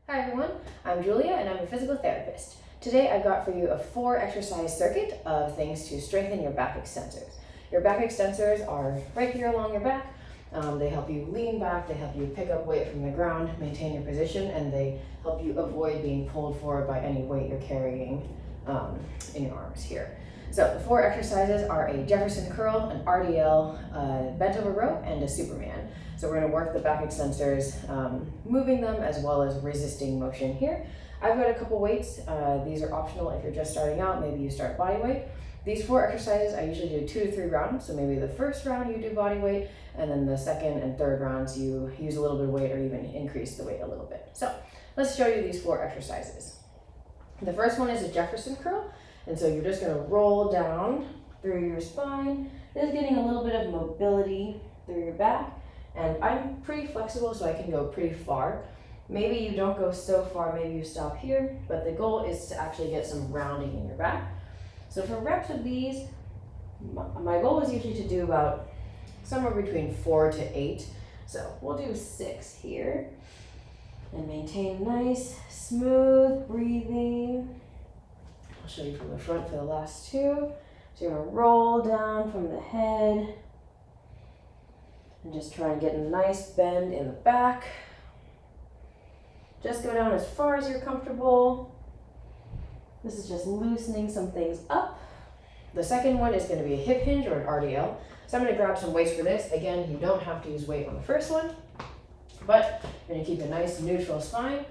Hi everyone, I'm Julia and I'm a physical therapist. Today I've got for you a 4-exercise circuit of things to strengthen your back extensors. Your back extensors are right here along your back. They help you lean back, they help you pick up weight from the ground, maintain your position, and they help you avoid being pulled forward by any weight you're carrying in your arms here. So the 4 exercises are a Jefferson curl, an RDL, a bent over row, and a Superman. So we're going to work the back extensors, moving them as well as resisting motion here. I've got a couple weights. These are optional if you're just starting out. Maybe you start body weight. These 4 exercises, I usually do 2 to 3 rounds. So maybe the first round you do body weight, and then the second and third rounds you use a little bit of weight or even increase the weight a little bit. So let's show you these 4 exercises. The first one is a Jefferson curl. And so you're just going to roll down through your spine, just getting a little bit of mobility through your back. And I'm pretty flexible, so I can go pretty far. Maybe you don't go so far, maybe you stop here, but the goal is to actually get some rounding in your back. So for reps of these, my goal is usually to do about somewhere between 4 to 8. So we'll do 6 here and maintain nice, smooth breathing. I'll show you from the front for the last 2. So you're gonna roll down from the head and just try and get a nice bend in the back. Just go down as far as you're comfortable. This is just loosening some things up. The second one is gonna be a hip hinge or an RDL. So I'm gonna grab some weights for this. Again, you don't have to use weight on the first one, but you're gonna keep a nice neutral spine.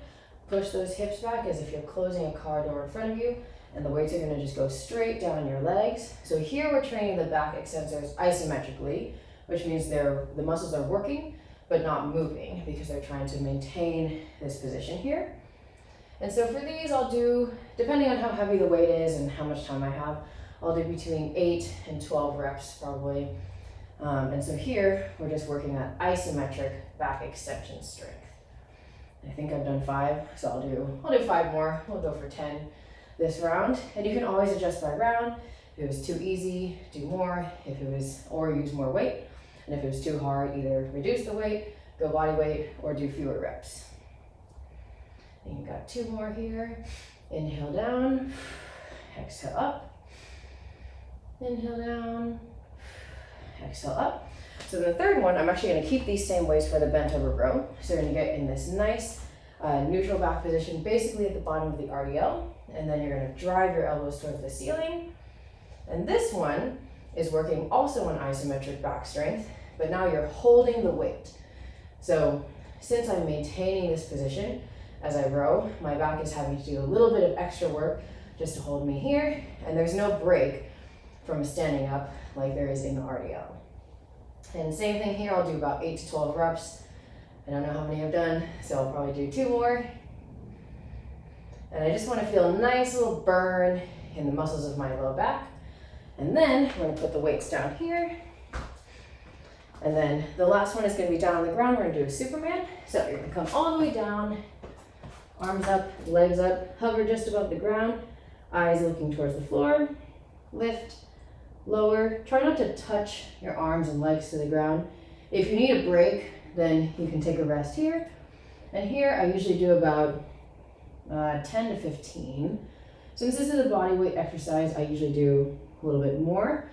Push those hips back as if you're closing a car door in front of you. And the weights are going to just go straight down your legs. So here we're training the back extensors isometrically, which means the muscles are working, but not moving because they're trying to maintain this position here. And so for these, I'll do, depending on how heavy the weight is and how much time I have, I'll do between 8 and 12 reps probably. And so here, we're just working that isometric back extension strength. I think I've done 5, so I'll do 5 more. We'll go for 10. This round, and you can always adjust by round. If it was too easy, do more. If it was, or use more weight. And if it was too hard, either reduce the weight, go body weight, or do fewer reps. And you've got 2 more here. Inhale down, exhale up. Inhale down, exhale up. So the third one, I'm actually going to keep these same weights for the bent over row. So you're going to get in this nice neutral back position, basically at the bottom of the RDL. And then you're going to drive your elbows towards the ceiling. And this one is working also on isometric back strength, but now you're holding the weight. So since I'm maintaining this position as I row, my back is having to do a little bit of extra work just to hold me here. And there's no break from standing up like there is in the RDL. And same thing here, I'll do about 8 to 12 reps. I don't know how many I've done, so I'll probably do 2 more. And I just want to feel a nice little burn in the muscles of my low back. And then we're going to put the weights down here. And then the last one is going to be down on the ground. We're going to do a Superman. So you're going to come all the way down, arms up, legs up, hover just above the ground, eyes looking towards the floor, lift, lower. Try not to touch your arms and legs to the ground. If you need a break, then you can take a rest here. And here I usually do about 10 to 15. Since this is a body weight exercise, I usually do a little bit more.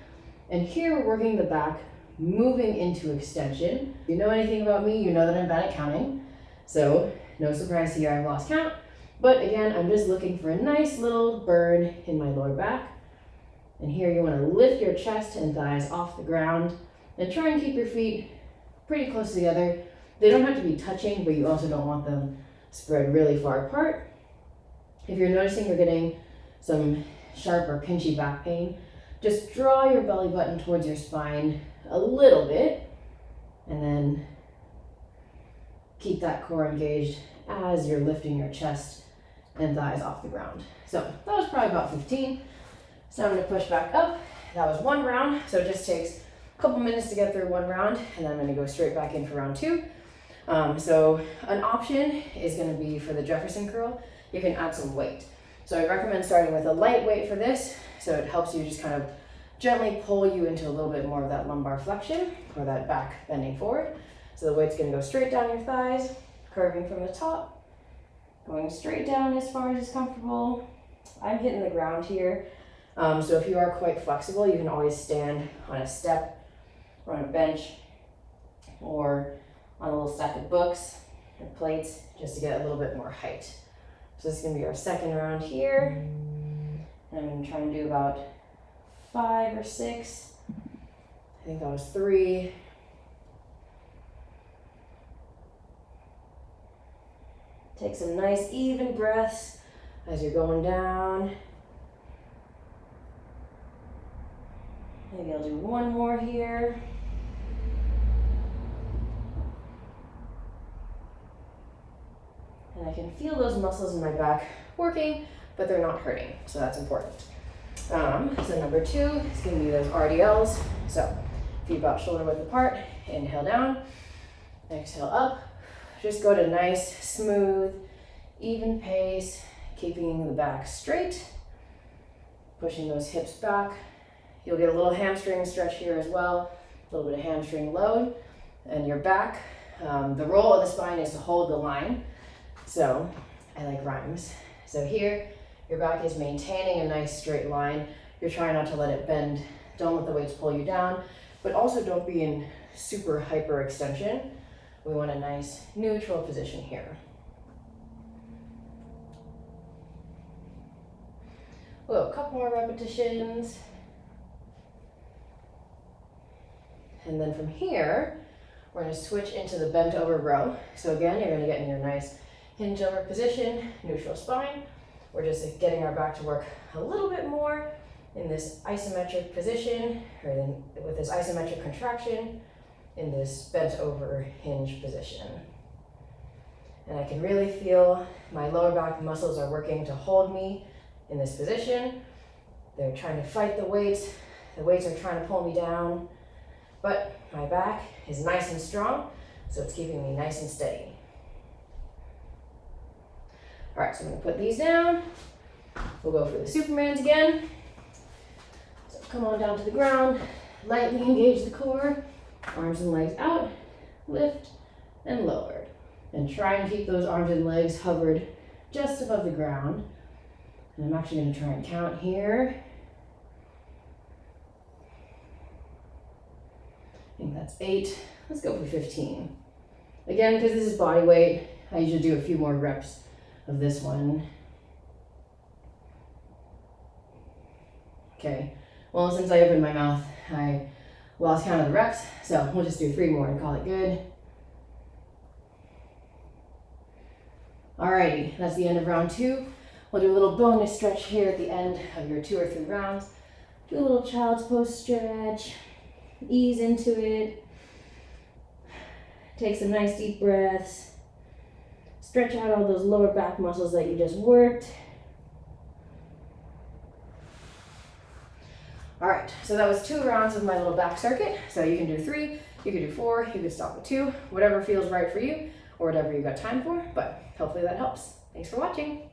And here we're working the back, moving into extension. If you know anything about me, you know that I'm bad at counting. So no surprise here, I've lost count. But again, I'm just looking for a nice little burn in my lower back. And here you want to lift your chest and thighs off the ground and try and keep your feet pretty close together. They don't have to be touching, but you also don't want them spread really far apart. If you're noticing you're getting some sharp or pinchy back pain, just draw your belly button towards your spine a little bit and then keep that core engaged as you're lifting your chest and thighs off the ground. So that was probably about 15. So I'm going to push back up. That was 1 round, so it just takes a couple minutes to get through 1 round, and then I'm going to go straight back in for round 2. So an option is going to be for the Jefferson curl, you can add some weight. So I recommend starting with a light weight for this, so it helps you just kind of gently pull you into a little bit more of that lumbar flexion or that back bending forward. So the weight's going to go straight down your thighs, curving from the top, going going straight down as far as is comfortable. I'm hitting the ground here. So if you are quite flexible, you can always stand on a step or on a bench or on a little stack of books and plates just to get a little bit more height. So this is going to be our second round here. And I'm going to try and do about 5 or 6. I think that was 3. Take some nice even breaths as you're going down. Maybe I'll do one more here. And I can feel those muscles in my back working, but they're not hurting, so that's important. So number 2 is going to be those RDLs. So feet about shoulder width apart, inhale down, exhale up. Just go to nice, smooth, even pace, keeping the back straight, pushing those hips back. You'll get a little hamstring stretch here as well, a little bit of hamstring load, and your back. The role of the spine is to hold the line. So I like rhymes. So here, your back is maintaining a nice straight line. You're trying not to let it bend. Don't let the weights pull you down, but also don't be in super hyperextension. We want a nice neutral position here. We'll a couple more repetitions. And then from here, we're going to switch into the bent over row. So again, you're going to get in your nice hinge over position, neutral spine. We're just getting our back to work a little bit more in this isometric position, or then with this isometric contraction in this bent over hinge position. And I can really feel my lower back muscles are working to hold me in this position. They're trying to fight the weights. The weights are trying to pull me down, but my back is nice and strong, so it's keeping me nice and steady. All right, so I'm gonna put these down. We'll go for the Supermans again. So come on down to the ground, lightly engage the core, arms and legs out, lift and lowered. And try and keep those arms and legs hovered just above the ground. And I'm actually gonna try and count here. I think that's 8. Let's go for 15. Again, because this is body weight, I usually do a few more reps of this one. Okay, well, since I opened my mouth, I lost count of the reps, so we'll just do 3 more and call it good. Alrighty, that's the end of round 2. We'll do a little bonus stretch here at the end of your 2 or 3 rounds. Do a little child's pose stretch, ease into it, take some nice deep breaths, stretch out all those lower back muscles that you just worked. All right, so that was 2 rounds of my little back circuit. So you can do 3, you can do 4, you can stop at 2, whatever feels right for you or whatever you got time for, but hopefully that helps. Thanks for watching.